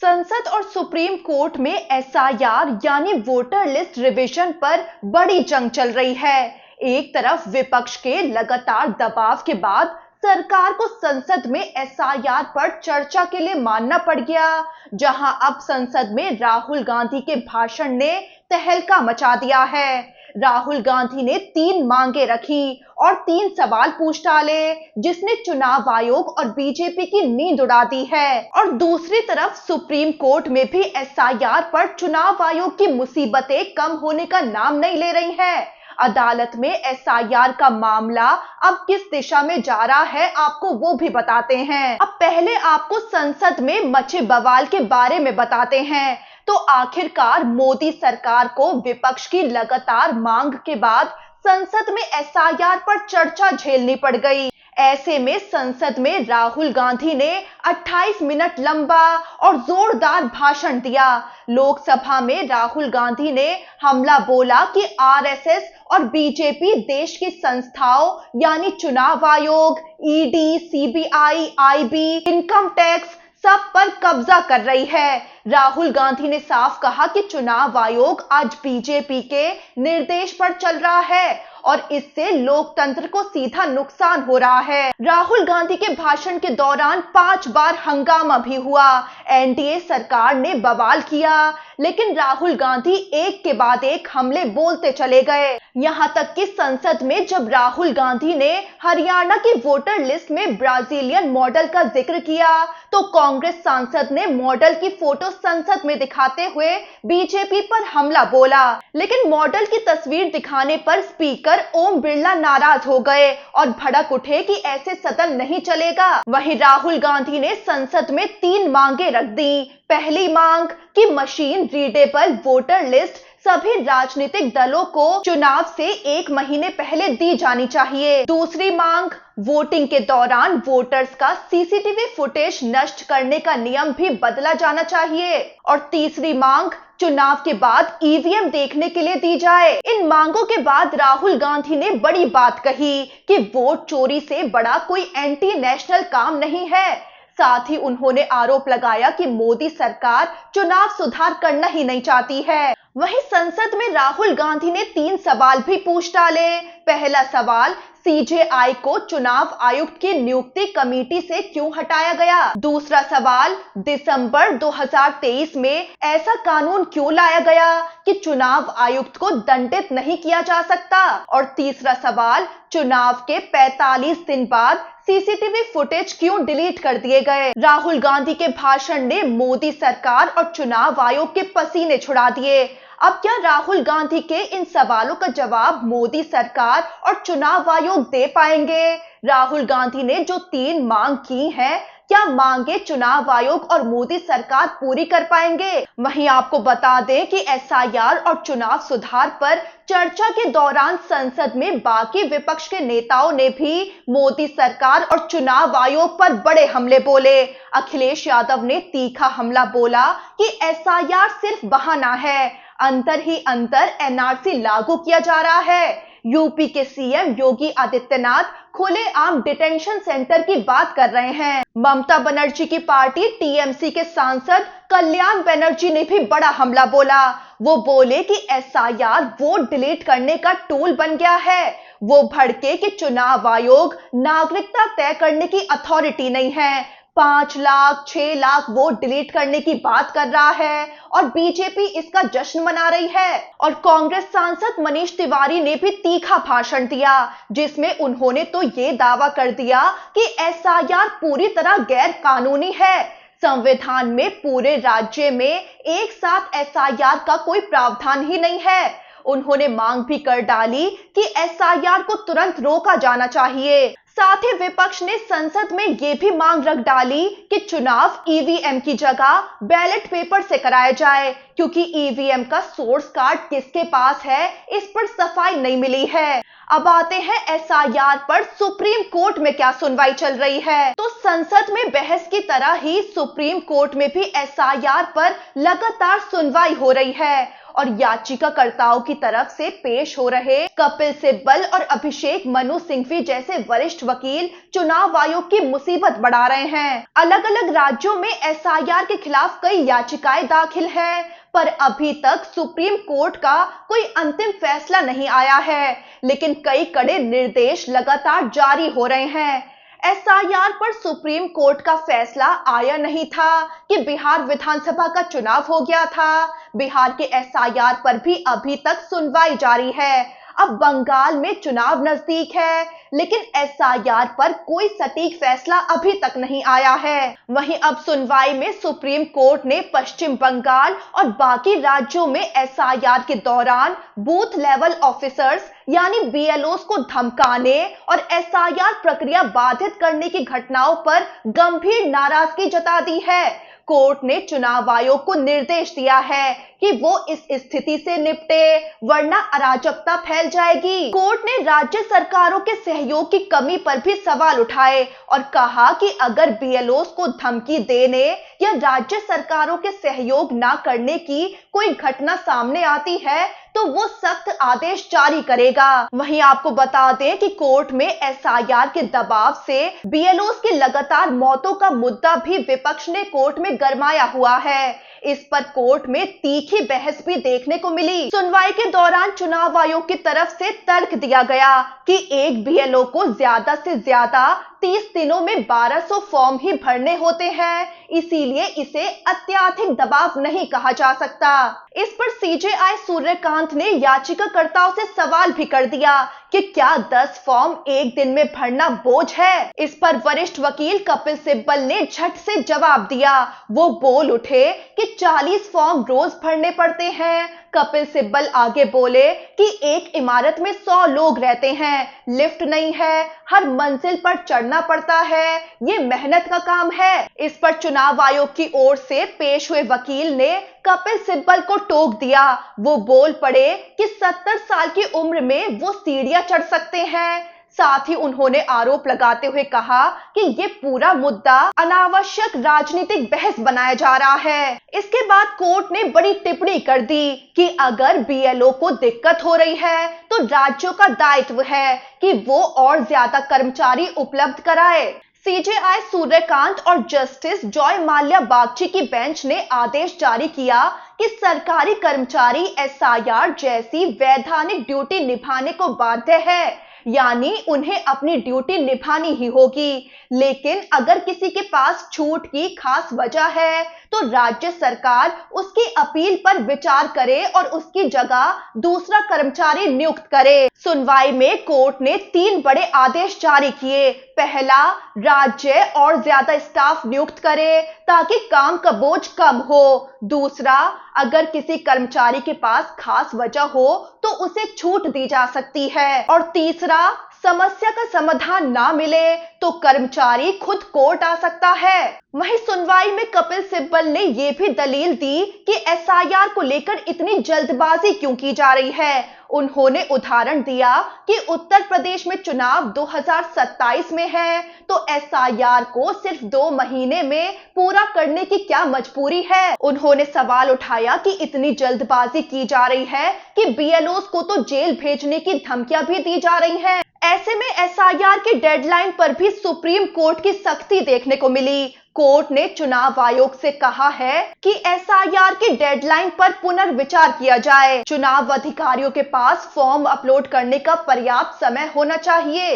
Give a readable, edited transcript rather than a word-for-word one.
संसद और supreme court में एसआईआर यानी वोटर लिस्ट रिवीजन पर बड़ी जंग चल रही है। एक तरफ विपक्ष के लगातार दबाव के बाद सरकार को संसद में एसआईआर पर चर्चा के लिए मानना पड़ गया, जहां अब संसद में राहुल गांधी के भाषण ने तहलका मचा दिया है। राहुल गांधी ने 3 मांगे रखी और 3 सवाल पूछ डाले, जिसने चुनाव आयोग और बीजेपी की नींद उड़ा दी है। और दूसरी तरफ सुप्रीम कोर्ट में भी एसआईआर पर चुनाव आयोग की मुसीबतें कम होने का नाम नहीं ले रही हैं। अदालत में एसआईआर का मामला अब किस दिशा में जा रहा है, आपको वो भी बताते हैं। अब पहले आपको संसद में मचे बवाल के बारे में बताते हैं। तो आखिरकार मोदी सरकार को विपक्ष की लगातार मांग के बाद संसद में एसआईआर पर चर्चा झेलनी पड़ गई। ऐसे में संसद में राहुल गांधी ने 28 मिनट लंबा और जोरदार भाषण दिया। लोकसभा में राहुल गांधी ने हमला बोला कि आरएसएस और बीजेपी देश की संस्थाओं यानी चुनाव आयोग, ED, CBI, IB, income tax सब पर कब्जा कर रही है। राहुल गांधी ने साफ कहा कि चुनाव आयोग आज बीजेपी के निर्देश पर चल रहा है और इससे लोकतंत्र को सीधा नुकसान हो रहा है। राहुल गांधी के भाषण के दौरान 5 बार हंगामा भी हुआ। एनडीए सरकार ने बवाल किया, लेकिन राहुल गांधी एक के बाद एक हमले बोलते चले गए। यहां तक कि संसद में जब राहुल गांधी ने हरियाणा की वोटर लिस्ट में ब्राजीलियन मॉडल का जिक्र किया, तो कांग्रेस सांसद ने मॉडल की फोटो संसद में दिखाते हुए बीजेपी पर हमला बोला। लेकिन मॉडल की तस्वीर दिखाने पर स्पीकर ओम बिरला नाराज हो गए और भड़क उठे कि ऐसे सदन नहीं चलेगा। वहीं राहुल गांधी ने संसद में 3 मांगे रख दी। पहली मांग कि मशीन रीडेबल वोटर लिस्ट सभी राजनीतिक दलों को चुनाव से 1 महीने पहले दी जानी चाहिए। दूसरी मांग, वोटिंग के दौरान वोटर्स का सीसीटीवी फुटेज नष्ट करने का नियम भी बदला जाना चाहिए। और तीसरी मांग, चुनाव के बाद ईवीएम देखने के लिए दी जाए। इन मांगों के बाद राहुल गांधी ने बड़ी बात कही कि वोट चोरी से बड़ा कोई एंटी नेशनल काम नहीं है। साथ ही उन्होंने आरोप लगाया कि मोदी सरकार चुनाव सुधार करना ही नहीं चाहती है। वहीं संसद में राहुल गांधी ने 3 सवाल भी पूछ डाले। पहला सवाल, सीजेआई को चुनाव आयुक्त की नियुक्ति कमेटी से क्यों हटाया गया? दूसरा सवाल, दिसंबर 2023 में ऐसा कानून क्यों लाया गया कि चुनाव आयुक्त को दंडित नहीं किया जा सकता? और तीसरा सवाल, चुनाव के 45 दिन बाद सीसीटीवी फुटेज क्यों डिलीट कर दिए गए? राहुल गांधी के भाषण ने मोदी सरकार और चुनाव आयोग के पसीने छुड़ा दिए। अब क्या राहुल गांधी के इन सवालों का जवाब मोदी सरकार और चुनाव आयोग दे पाएंगे? राहुल गांधी ने जो 3 मांग की हैं, क्या मांगे चुनाव आयोग और मोदी सरकार पूरी कर पाएंगे? वहीं आपको बता दें कि एसआईआर और चुनाव सुधार पर चर्चा के दौरान संसद में बाकी विपक्ष के नेताओं ने भी मोदी सरकार और चुनाव आयोग पर बड़े हमले बोले। अखिलेश यादव ने तीखा हमला बोला कि एसआईआर सिर्फ बहाना है, अंतर ही अंतर एनआरसी लागू किया जा रहा है। यूपी के सीएम योगी आदित्यनाथ खुलेआम डिटेंशन सेंटर की बात कर रहे हैं। ममता बनर्जी की पार्टी टीएमसी के सांसद कल्याण बनर्जी ने भी बड़ा हमला बोला। वो बोले कि एसआईआर वोट डिलीट करने का टूल बन गया है। वो भड़के कि चुनाव आयोग नागरिकता तय करने की अथॉरिटी नहीं है, 5 लाख 6 लाख वोट डिलीट करने की बात कर रहा है और बीजेपी इसका जश्न मना रही है। और कांग्रेस सांसद मनीष तिवारी ने भी तीखा भाषण दिया, जिसमें उन्होंने तो ये दावा कर दिया कि एसआईआर पूरी तरह गैर कानूनी है। संविधान में पूरे राज्य में एक साथ एसआईआर का कोई प्रावधान ही नहीं है। उन्होंने मांग भी कर डाली कि एसआईआर को तुरंत रोका जाना चाहिए। साथ ही विपक्ष ने संसद में ये भी मांग रख डाली कि चुनाव ईवीएम की जगह बैलेट पेपर से कराया जाए, क्योंकि ईवीएम का सोर्स कार्ड किसके पास है, इस पर सफाई नहीं मिली है। अब आते हैं एसआईआर पर सुप्रीम कोर्ट में क्या सुनवाई चल रही है। तो संसद में बहस की तरह ही सुप्रीम कोर्ट में भी एसआईआर पर लगातार सुनवाई हो रही है और याचिकाकर्ताओं की तरफ से पेश हो रहे कपिल सिब्बल और अभिषेक मनु सिंघवी जैसे वरिष्ठ वकील चुनाव आयोग की मुसीबत बढ़ा रहे हैं। अलग अलग राज्यों में एसआईआर के खिलाफ कई याचिकाएं दाखिल हैं, पर अभी तक सुप्रीम कोर्ट का कोई अंतिम फैसला नहीं आया है, लेकिन कई कड़े निर्देश लगातार जारी हो रहे हैं। एसआईआर पर सुप्रीम कोर्ट का फैसला आया नहीं था कि बिहार विधानसभा का चुनाव हो गया था। बिहार के एसआईआर पर भी अभी तक सुनवाई जारी है। अब बंगाल में चुनाव नजदीक है, लेकिन एसआईआर पर कोई सटीक फैसला अभी तक नहीं आया है। वहीं अब सुनवाई में सुप्रीम कोर्ट ने पश्चिम बंगाल और बाकी राज्यों में एसआईआर के दौरान बूथ लेवल ऑफिसर्स यानी बीएलओस को धमकाने और एसआईआर प्रक्रिया बाधित करने की घटनाओं पर गंभीर नाराजगी जता दी है। कोर्ट ने चुनाव आयोग को निर्देश दिया है कि वो इस स्थिति से निपटे, वरना अराजकता फैल जाएगी। कोर्ट ने राज्य सरकारों के सहयोग की कमी पर भी सवाल उठाए और कहा कि अगर बीएलओस को धमकी देने या राज्य सरकारों के सहयोग न करने की कोई घटना सामने आती है तो वो सख्त आदेश जारी करेगा। वहीं आपको बता दें कि कोर्ट में एसआईआर के दबाव से बीएलओस की लगातार मौतों का मुद्दा भी विपक्ष ने कोर्ट में गरमाया हुआ है। इस पर कोर्ट में तीखी बहस भी देखने को मिली। सुनवाई के दौरान चुनाव आयोग की तरफ से तर्क दिया गया कि एक बीएलओ को ज्यादा से ज्यादा 30 दिनों में 1200 फॉर्म ही भरने होते हैं, इसीलिए इसे अत्यधिक दबाव नहीं कहा जा सकता। इस पर सीजेआई सूर्यकांत ने याचिकाकर्ताओं से सवाल भी कर दिया कि क्या 10 फॉर्म एक दिन में भरना बोझ है। इस पर वरिष्ठ वकील कपिल सिब्बल ने झट से जवाब दिया। वो बोल उठे कि 40 फॉर्म रोज भरने पड़ते हैं। कपिल सिब्बल आगे बोले कि एक इमारत में 100 लोग रहते हैं, लिफ्ट नहीं है, हर मंजिल पर चढ़ना पड़ता है, ये मेहनत का काम है। इस पर चुनाव आयोग की ओर से पेश हुए वकील ने कपिल सिब्बल को टोक दिया। वो बोल पड़े कि 70 साल की उम्र में वो सीढ़ियां चढ़ सकते हैं। साथ ही उन्होंने आरोप लगाते हुए कहा कि ये पूरा मुद्दा अनावश्यक राजनीतिक बहस बनाया जा रहा है। इसके बाद कोर्ट ने बड़ी टिप्पणी कर दी कि अगर बीएलओ को दिक्कत हो रही है तो राज्यों का दायित्व है कि वो और ज्यादा कर्मचारी उपलब्ध कराए। सीजेआई सूर्यकांत और जस्टिस जॉय माल्या बागची की बेंच ने आदेश जारी किया कि सरकारी कर्मचारी एसआईआर जैसी वैधानिक ड्यूटी निभाने को बाध्य है, यानी उन्हें अपनी ड्यूटी निभानी ही होगी। लेकिन अगर किसी के पास छूट की खास वजह है तो राज्य सरकार उसकी अपील पर विचार करे और उसकी जगह दूसरा कर्मचारी नियुक्त करे। सुनवाई में कोर्ट ने 3 बड़े आदेश जारी किए। पहला, राज्य और ज्यादा स्टाफ नियुक्त करे ताकि काम का बोझ कम हो। दूसरा, अगर किसी कर्मचारी के पास खास वजह हो तो उसे छूट दी जा सकती है। और तीसरा, समस्या का समाधान ना मिले तो कर्मचारी खुद कोर्ट आ सकता है। वहीं सुनवाई में कपिल सिब्बल ने यह भी दलील दी कि एसआईआर को लेकर इतनी जल्दबाजी क्यों की जा रही है। उन्होंने उदाहरण दिया कि उत्तर प्रदेश में चुनाव 2027 में है तो एसआईआर को सिर्फ 2 महीने में पूरा करने की क्या मजबूरी है। उन्होंने सवाल उठाया कि इतनी जल्दबाजी की जा रही है कि बीएलओस को तो जेल भेजने की धमकियां भी दी जा रही हैं। ऐसे में एसआईआर की डेडलाइन पर भी सुप्रीम कोर्ट की सख्ती देखने को मिली। कोर्ट ने चुनाव आयोग से कहा है कि एसआईआर की डेडलाइन पर पुनर्विचार किया जाए। चुनाव अधिकारियों के पास फॉर्म अपलोड करने का पर्याप्त समय होना चाहिए।